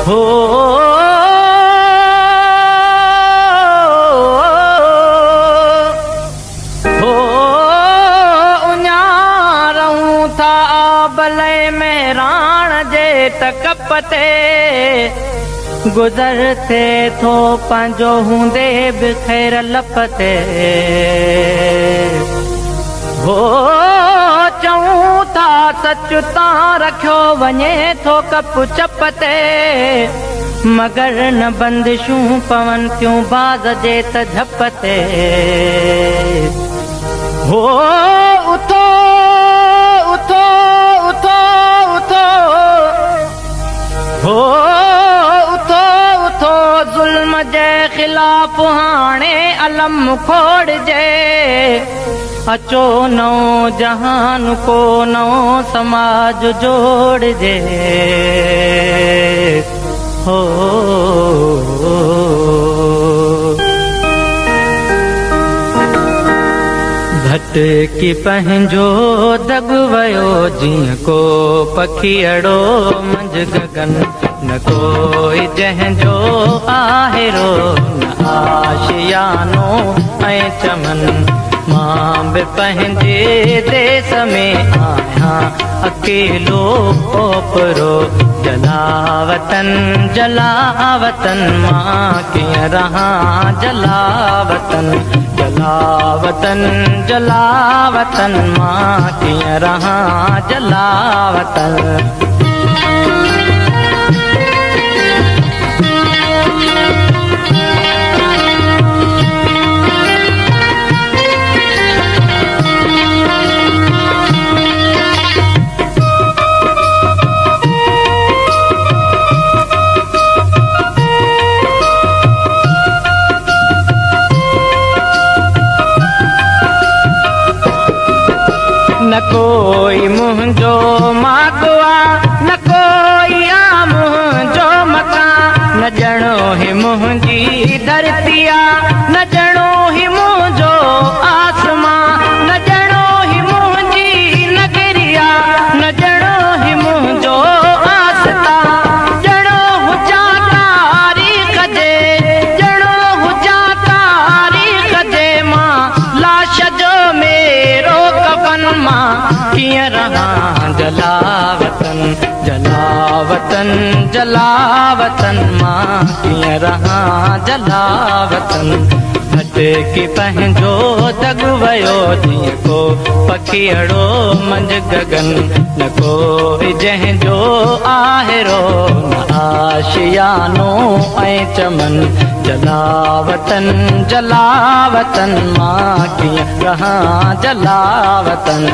हो उञारूं था भले में राण जे तकपते गुज़र थे थो पंहिंजो हूंदे बि ख़ैर लपते हो चऊं था सच तां रखियो वञे थो कप चपते मगर न बंदिशूं पवन थियूं बाज़ जे त झपते हो उथो उथो उथो उथो हो उथो उथो ज़ुल्म जे ख़िलाफ़ हाणे अलम खोड़जे अचो नओं जहान को नओं समाज जोड़जे हो भटकी पंहिंजो दग वयो जीअं को पखीअड़ो मंझ गगन न कोई जंहिंजो आहेरो न आशियानो ऐं चमन मां बि पंहिंजे देश में आहियां अकेलो ओपरो जलावतन जलावतन मां कीअं रहां जलावतन जलावतन जलावतन मां कीअं रहां जलावतन न कोई मुंहिंजो मागवा न कोई आ मुंहिंजो मकान न ॼणो ही मुंहिंजी धरती आ न ॼणो ही मुंहिंजो आसमां न ॼणो ही मुंहिंजी नगरिया न ॼणो ही मुंहिंजो आस्था ॼणो हुजां तारीख़ जे ॼणो हुजां तारीख़ जे मां लाश जो मेरो कफन मां कीअं रहां जलावतन जलावतन जलावतन मां कीअं रहां जलावतन भटकी पंहिंजो दग वयो जीअं को पखीअड़ो मंझ गगन न कोई जंहिंजो आहेरो न आशियानो ऐं चमन जलावतन जलावतन मां कीअं रहां जलावतन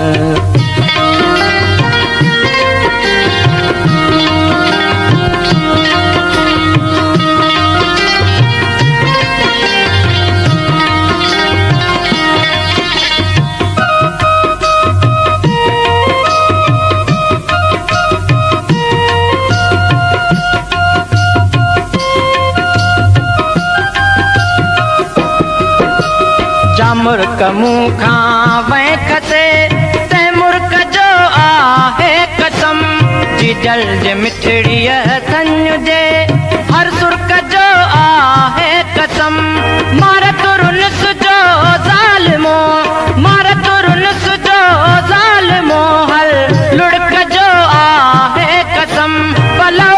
मुर्क मुंह खां वैखते ते मुर्क जो आहे कसम जी जल जे मिठड़ीअ संज जे हर सुर्क जो आहे कसम मार तुरुनस जो ज़ालिमो मार तुरुनस जो ज़ालिमो हल लुड़क जो आहे कसम पलो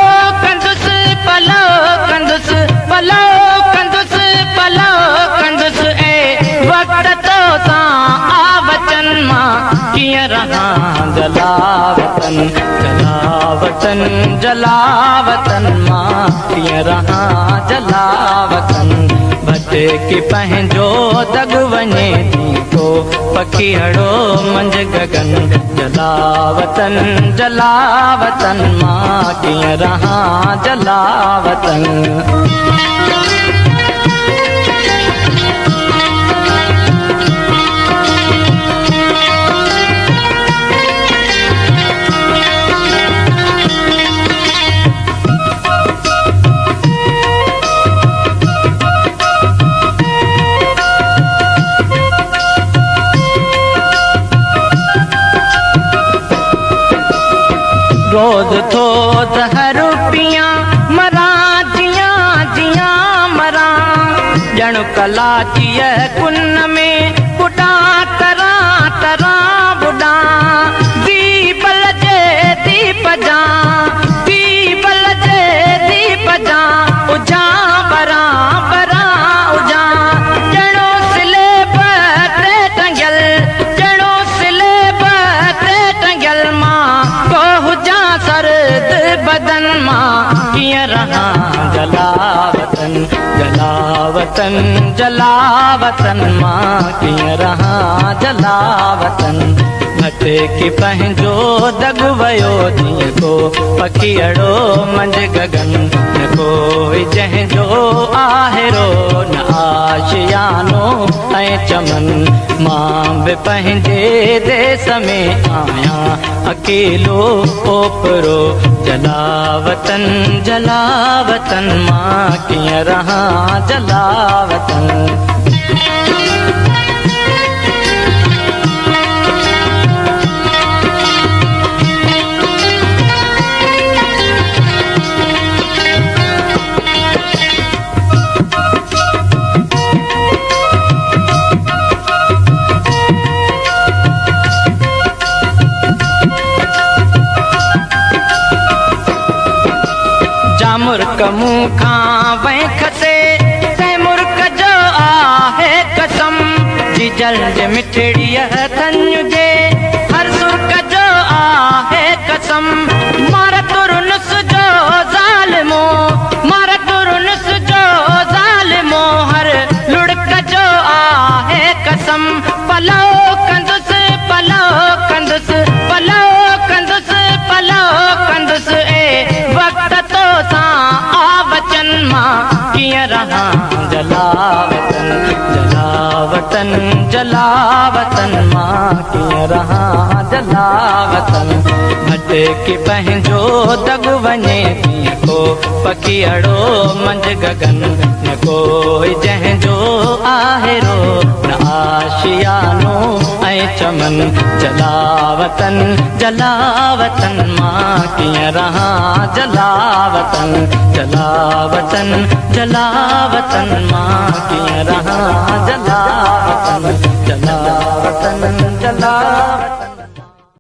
कंदुस पलो कंदुस पलो कंदुस पलो कंदुस वक्त तो सां आवचन मां कीअं रहां जलावतन जलावतन जलावतन मां कीअं रहां जलावतन भटकी पंहिंजो दग वञे थो पखीअड़ो मंझ गगन जलावतन जलावतन मां कीअं रहां जलावतन रोज थो ज़हर पियां मरा ॼण कलाचीअ कुन में बुॾा तरा तरा बुॾा दीपल जे दीप जा दीपल जे दीप जा उजा बरा बरा उजा ॼणो सिलेब ते टंगियल ॼणो सिलेब ते टंगियल मां को हुजा सर्द बदन मां कीअं रहां जलावतन जलावतन जलावतन मां कीअं रहां जलावतन भटे की पंहिंजो दग वयो जीअं को पखीअड़ो मंझ गगन न कोई जंहिंजो आहेरो न आशियानो ऐं चमन मां बि पंहिंजे देश में आहियां अकेलो ओपरो जलावतन जलावतन मां कीअं रहां जलावतन मुर्क मुंह खां वैख ते तंहिं मुर्क जो आहे कसम जीजल जे मिठड़ीअ हथनि जे हर सुर्क जो आहे कसम मार तुरुनुस जो ज़ालिमो मार तुरुनुस जो ज़ालिमो हर लुड़क जो आहे कसम पलो कंदुसि पलो कंदुसि पलो कंदुसि पलो कंदुसि वक़्त तो सां आवचन मां कीअं रहां जलावतन जलावतन जलावतन मां कीअं रहां जलावतन भटे की पंहिंजो दग वञे कीअं को पखीअड़ो मंझ गगन न कोई जंहिंजो आहेरो न आशियानो ऐं चमन जलावतन जलावतन मां कीअं रहां जलावतन जलावतन जलावतन मां कीअं रहां जलावतन जलावतन जलावतन